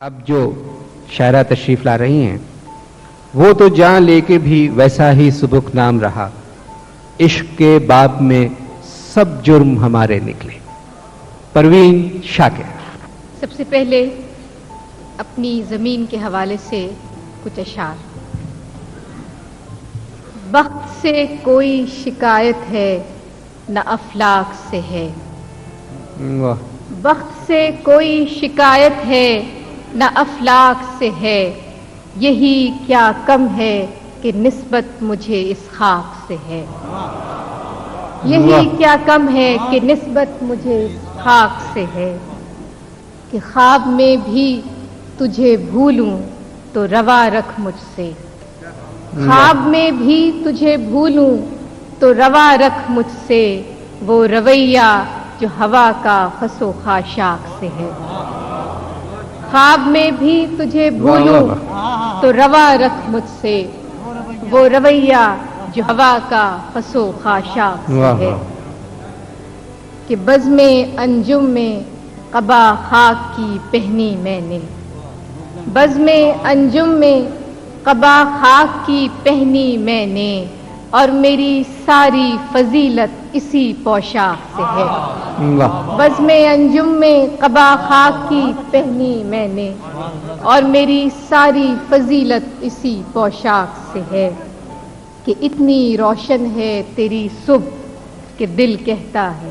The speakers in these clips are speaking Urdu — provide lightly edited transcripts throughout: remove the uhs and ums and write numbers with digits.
اب جو شاعرہ تشریف لا رہی ہیں وہ تو جان لے کے بھی ویسا ہی سبک نام رہا، عشق کے باب میں سب جرم ہمارے نکلے۔ پروین شاکر۔ سب سے پہلے اپنی زمین کے حوالے سے کچھ اشعار۔ بخت سے کوئی شکایت ہے نہ افلاک سے ہے، واہ۔ بخت سے کوئی شکایت ہے نہ افلاک سے ہے، یہی کیا کم ہے کہ نسبت مجھے اس خاک سے ہے، یہی کیا کم ہے کہ نسبت مجھے اس خاک سے ہے، کہ خواب میں بھی تجھے بھولوں تو روا رکھ مجھ سے، خواب میں بھی تجھے بھولوں تو روا رکھ مجھ سے، وہ رویہ جو ہوا کا خس و خاشاک سے ہے، خواب میں بھی تجھے بھولوں تو روا رکھ مجھ سے، وہ رویہ جو ہوا کا خس و خاشاک سے ہے، کہ بزم انجم میں قبا خاک کی پہنی میں نے، بزم انجم میں قبا خاک کی پہنی میں نے، اور میری ساری فضیلت اسی پوشاک سے ہے، بزم انجم میں قبا خاک کی پہنی میں نے، اور میری ساری فضیلت اسی پوشاک سے ہے، کہ اتنی روشن ہے تیری صبح کہ دل کہتا ہے،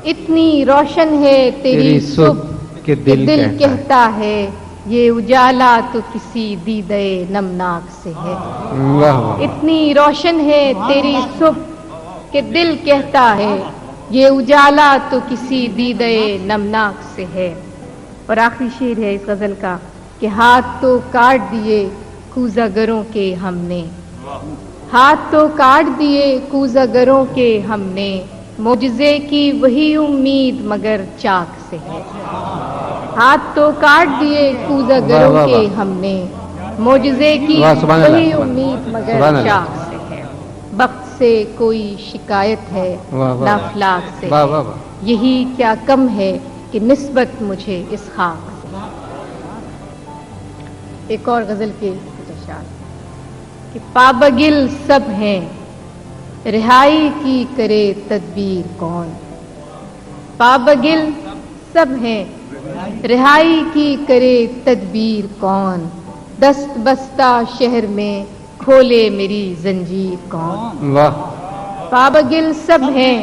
اتنی روشن ہے تیری صبح کہ دل کہتا ہے، یہ اجالا تو کسی دیدے نمناک سے ہے، اتنی روشن ہے تیری صبح کہ دل کہتا ہے، یہ اجالا تو کسی دیدے نمناک سے ہے۔ اور آخری شعر ہے اس غزل کا، کہ ہاتھ تو کاٹ دیے کوزہ گروں کے ہم نے، ہاتھ تو کاٹ دیے کوزہ گروں کے ہم نے، معجزے کی وہی امید مگر چاک سے ہے، ہاتھ تو کاٹ دیے کوزہ گروں کے ہم نے، معجزے کی وہی امید مگر چاک سے ہے، بخت سے کوئی شکایت ہے نہ افلاک سے ہے، یہی کیا کم ہے کہ نسبت مجھے اس خاک سے۔ ایک اور غزل کے کچھ اشعار، کہ پابگل سب ہیں رہائی کی کرے تدبیر کون، پابگل سب ہیں رہائی کی کرے تدبیر کون، دست بستہ شہر میں کھولے میری زنجیر کون، پابگل سب ہیں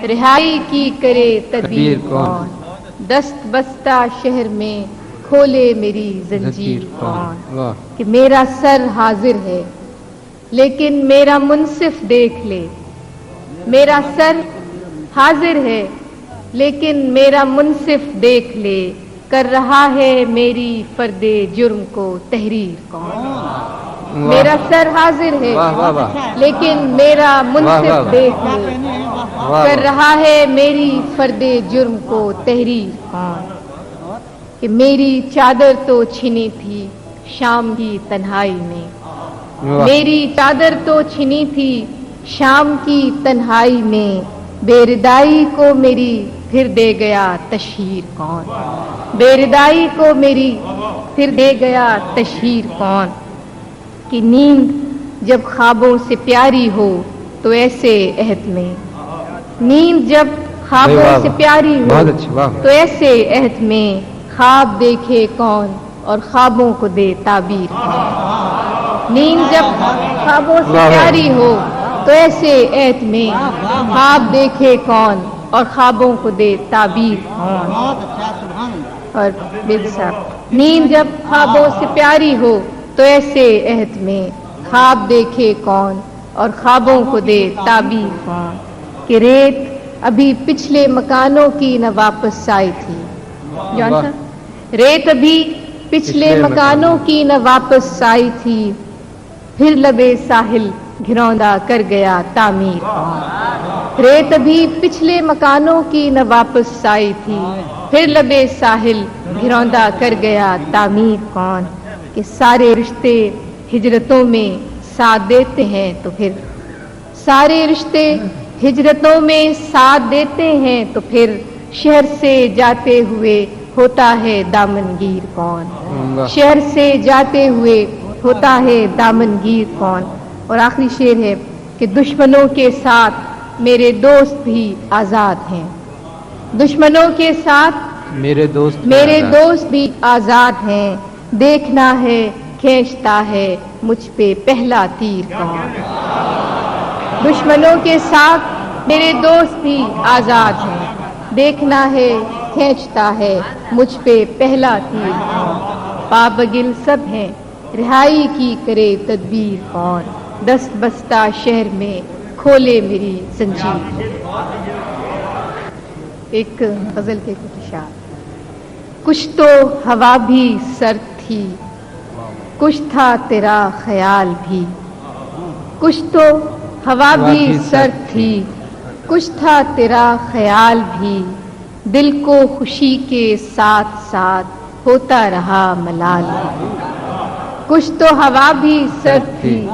رہائی کی کرے تدبیر کون، دست بستہ شہر میں کھولے میری زنجیر کون، کہ میرا سر حاضر ہے لیکن میرا منصف دیکھ لے، میرا سر حاضر ہے لیکن میرا منصف دیکھ لے، کر رہا ہے میری فرد جرم کو تحریر کون، میرا سر حاضر ہے لیکن میرا منصف دیکھ لے، کر رہا ہے میری فرد جرم کو تحریر کون، کہ میری چادر تو چھنی تھی شام کی تنہائی میں، میری چادر تو چھنی تھی شام کی تنہائی میں، بے ردائی کو میری پھر دے گیا تشہیر کون، بے ردائی کو میری پھر دے گیا تشہیر کون، کہ نیند جب خوابوں سے پیاری ہو تو ایسے عہد میں، نیند جب خوابوں سے پیاری ہو تو ایسے عہد میں، خواب دیکھے کون اور خوابوں کو دے تعبیر کون، نیند جب خوابوں سے پیاری ہو تو ایسے عہد میں، خواب دیکھے کون اور خوابوں کو دے تعبیر کون، اور بے صاحب، نیند جب خوابوں سے پیاری ہو تو ایسے عہد میں، خواب دیکھے کون اور خوابوں کو دے تعبیر کون، کہ ریت ابھی پچھلے مکانوں کی نہ واپس آئی تھی، جان سا ریت ابھی پچھلے مکانوں کی نہ واپس آئی تھی، پھر لبے ساحل گھروندہ کر گیا تعمیر کون، ریت ابھی پچھلے مکانوں کی نہ واپس آئی تھی، پھر لبے ساحل گھروندہ کر گیا تعمیر کون، کہ سارے رشتے ہجرتوں میں ساتھ دیتے ہیں تو پھر، سارے رشتے ہجرتوں میں ساتھ دیتے ہیں تو پھر، شہر سے جاتے ہوئے ہوتا ہے دامنگیر کون؟ اللہ شہر سے جاتے ہوئے ہوتا ہے دامنگیر کون؟ اور آخری شعر ہے کہ دشمنوں کے ساتھ میرے دوست بھی آزاد ہیں، دشمنوں کے ساتھ میرے دوست میرے دوست بھی آزاد ہیں، دیکھنا ہے کھینچتا ہے مجھ پہ پہلا تیر کون؟ دشمنوں کے ساتھ میرے دوست بھی آزاد ہیں، دیکھنا ہے کھینچتا ہے مجھ پہ پہلا تیر کون؟ پابگل سب ہیں، رہائی کی کرے تدبیر کون؟ دست بستہ شہر میں کھولے میری زنجیر۔ ایک غزل کے کچھ اشعار۔ کچھ تو ہوا بھی سرد تھی، کچھ تھا تیرا خیال بھی، کچھ تو ہوا بھی سرد تھی، کچھ تھا تیرا خیال بھی، دل کو خوشی کے ساتھ ساتھ ہوتا رہا ملال بھی۔ کچھ تو ہوا بھی سرد تھی،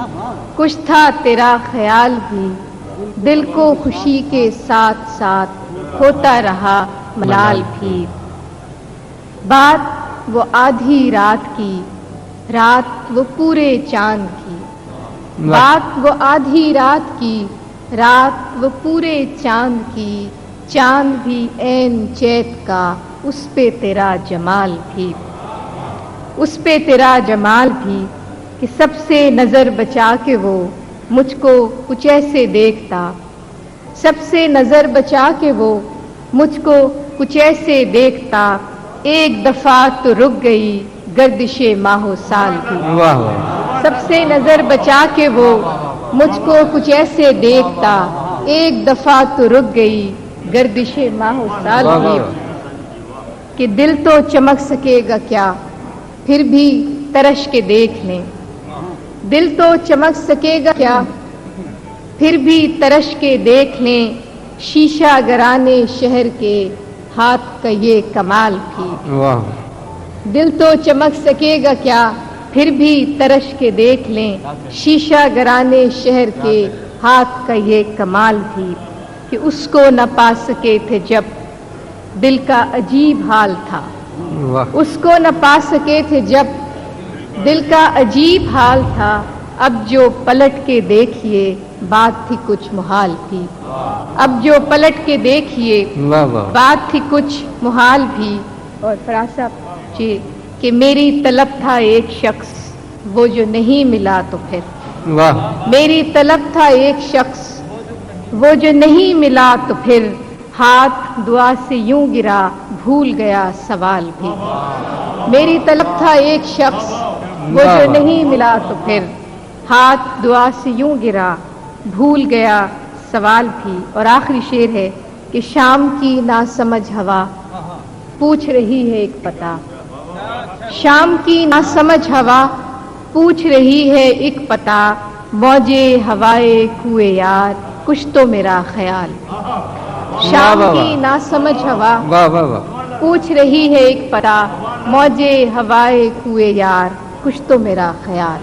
کچھ تھا تیرا خیال بھی، دل کو خوشی کے ساتھ ساتھ ہوتا رہا ملال بھی۔ بات وہ آدھی رات کی، رات وہ پورے چاند کی، بات وہ آدھی رات کی، رات وہ پورے چاند کی، چاند بھی عین چیت کا، اس پہ تیرا جمال بھی، اس پہ تیرا جمال بھی، کہ سب سے نظر بچا کے وہ مجھ کو کچھ ایسے دیکھتا، سب سے نظر بچا کے وہ مجھ کو کچھ ایسے دیکھتا، ایک دفعہ تو رک گئی گردش ماہ و سال بھی۔ واہ واہ سب سے نظر بچا کے وہ مجھ کو کچھ ایسے دیکھتا، ایک دفعہ تو رک گئی گردش ماہ و سال واہ بھی، واہ کہ دل تو چمک سکے گا کیا پھر بھی ترش کے دیکھ لیں، دل تو چمک سکے گا کیا پھر بھی ترش کے دیکھ لیں، شیشہ گرانے شہر کے ہاتھ کا یہ کمال بھی۔ واہ دل تو چمک سکے گا کیا پھر بھی ترش کے دیکھ لیں، شیشہ گرانے شہر کے ہاتھ کا یہ کمال بھی، کہ اس کو نہ پا سکے تھے جب دل کا عجیب حال تھا، واہ اس کو نہ پا سکے تھے جب دل کا عجیب حال تھا، اب جو پلٹ کے دیکھیے بات تھی کچھ محال بھی، اب جو پلٹ کے دیکھیے واہ واہ بات تھی کچھ محال بھی۔ اور فراسہ جی کہ میری طلب تھا ایک شخص وہ جو نہیں ملا تو پھر، واہ میری طلب تھا ایک شخص وہ جو نہیں ملا تو پھر، ہاتھ دعا سے یوں گرا بھول گیا سوال بھی، میری طلب تھا ایک شخص وہ جو نہیں ملا تو پھر، ہاتھ دعا سے یوں گرا بھول گیا سوال بھی۔ اور آخری شعر ہے کہ شام کی ناسمجھ ہوا پوچھ رہی ہے ایک پتہ، شام کی ناسمجھ ہوا پوچھ رہی ہے ایک پتہ، موجے ہوائے کوئے یار کچھ تو میرا خیال، شام کی ناسمجھ ہوا واہ واہ واہ پوچھ رہی ہے ایک پتہ، موجے ہوائے کوئے یار کچھ تو میرا خیال۔